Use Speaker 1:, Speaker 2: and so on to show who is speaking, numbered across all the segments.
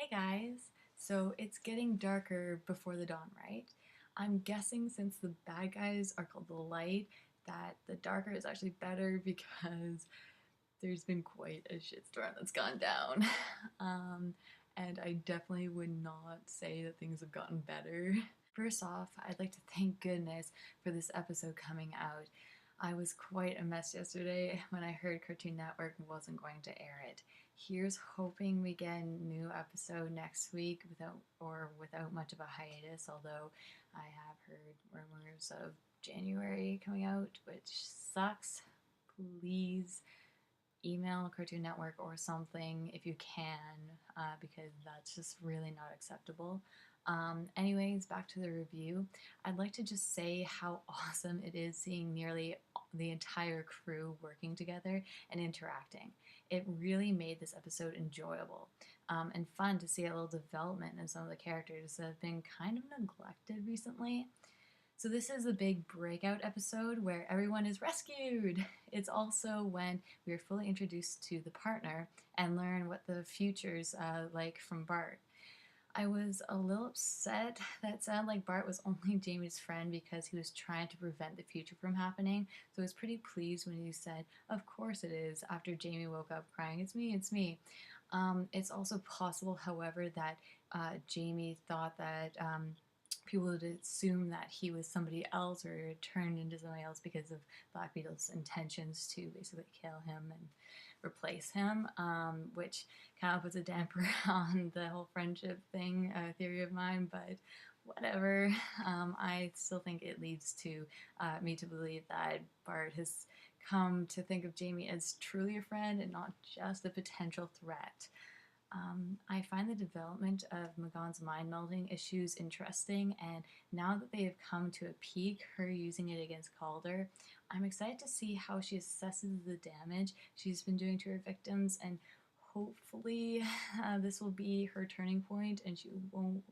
Speaker 1: Hey guys! So it's getting darker before the dawn, right? I'm guessing since the bad guys are called the light, that the darker is actually better because there's been quite a shitstorm that's gone down. Um, and I definitely would not say that things have gotten better. First off, I'd like to thank goodness for this episode coming out. I was quite a mess yesterday when I heard Cartoon Network wasn't going to air it. Here's hoping we get a new episode next week without much of a hiatus, although I have heard rumors of January coming out, which sucks. Please email Cartoon Network or something if you can, because that's just really not acceptable. Anyways, back to the review. I'd like to just say how awesome it is seeing nearly the entire crew working together and interacting. It really made this episode enjoyable and fun to see a little development in some of the characters that have been kind of neglected recently. So this is a big breakout episode where everyone is rescued. It's also when we are fully introduced to the partner and learn what the future's like from Bart. I was a little upset that it sounded like Bart was only Jamie's friend because he was trying to prevent the future from happening. So I was pretty pleased when he said, "Of course it is," after Jamie woke up crying, "It's me, it's me." It's also possible, however, that Jamie thought that people would assume that he was somebody else or turned into somebody else because of Black Beetle's intentions to basically kill him and replace him, which kind of puts a damper on the whole friendship thing, theory of mine, but whatever. I still think it leads to me to believe that Bart has come to think of Jamie as truly a friend and not just a potential threat. I find the development of Magon's mind melding issues interesting, and now that they have come to a peak, her using it against Calder, I'm excited to see how she assesses the damage she's been doing to her victims, and hopefully this will be her turning point and she won't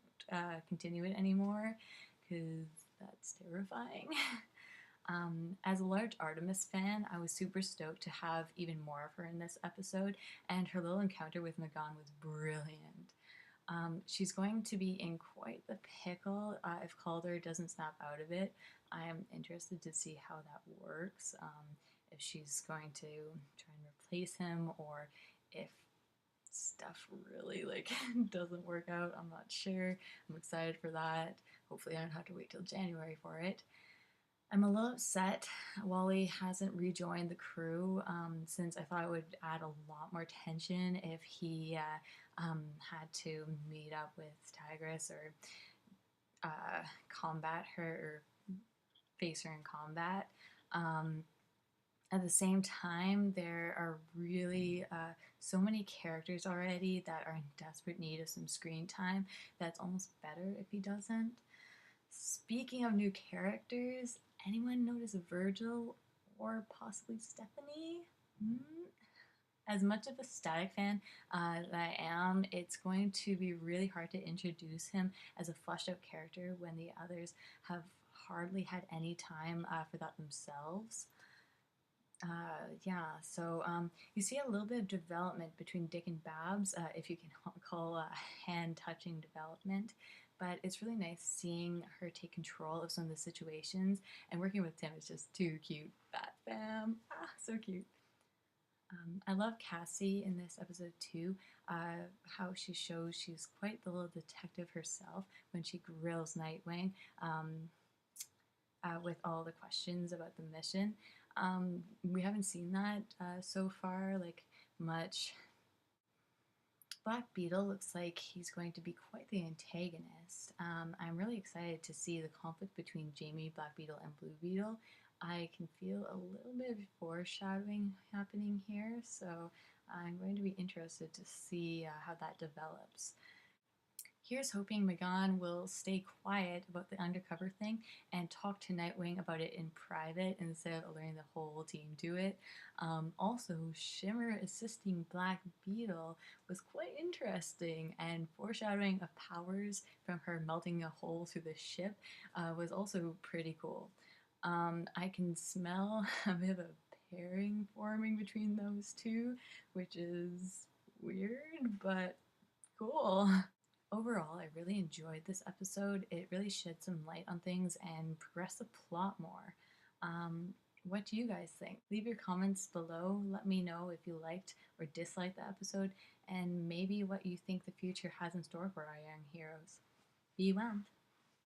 Speaker 1: continue it anymore, because that's terrifying. As a large Artemis fan, I was super stoked to have even more of her in this episode, and her little encounter with Magon was brilliant. She's going to be in quite the pickle if Calder doesn't snap out of it. I am interested to see how that works, if she's going to try and replace him, or if stuff really doesn't work out. I'm not sure. I'm excited for that. Hopefully I don't have to wait till January for it. I'm a little upset Wally hasn't rejoined the crew, since I thought it would add a lot more tension if he had to meet up with Tigress or combat her or face her in combat. Um, at the same time, there are really so many characters already that are in desperate need of some screen time that's almost better if he doesn't. Speaking of new characters, anyone notice Virgil or possibly Stephanie? Hmm? As much of a Static fan that I am, it's going to be really hard to introduce him as a fleshed out character when the others have hardly had any time for that themselves. So you see a little bit of development between Dick and Babs, if you can call hand touching development. But it's really nice seeing her take control of some of the situations, and working with Tim is just too cute. Fat fam, so cute. I love Cassie in this episode too, how she shows she's quite the little detective herself when she grills Nightwing with all the questions about the mission. We haven't seen that so far, like much. Black Beetle looks like he's going to be quite the antagonist. I'm really excited to see the conflict between Jamie, Black Beetle, and Blue Beetle. I can feel a little bit of foreshadowing happening here, so I'm going to be interested to see how that develops. Here's hoping Magon will stay quiet about the undercover thing and talk to Nightwing about it in private instead of letting the whole team do it. Also, Shimmer assisting Black Beetle was quite interesting, and foreshadowing of powers from her melting a hole through the ship was also pretty cool. I can smell a bit of a pairing forming between those two, which is weird, but Cool. Overall, I really enjoyed this episode. It really shed some light on things and progressed the plot more. What do you guys think? Leave your comments below. Let me know if you liked or disliked the episode and maybe what you think the future has in store for our young heroes. Be well.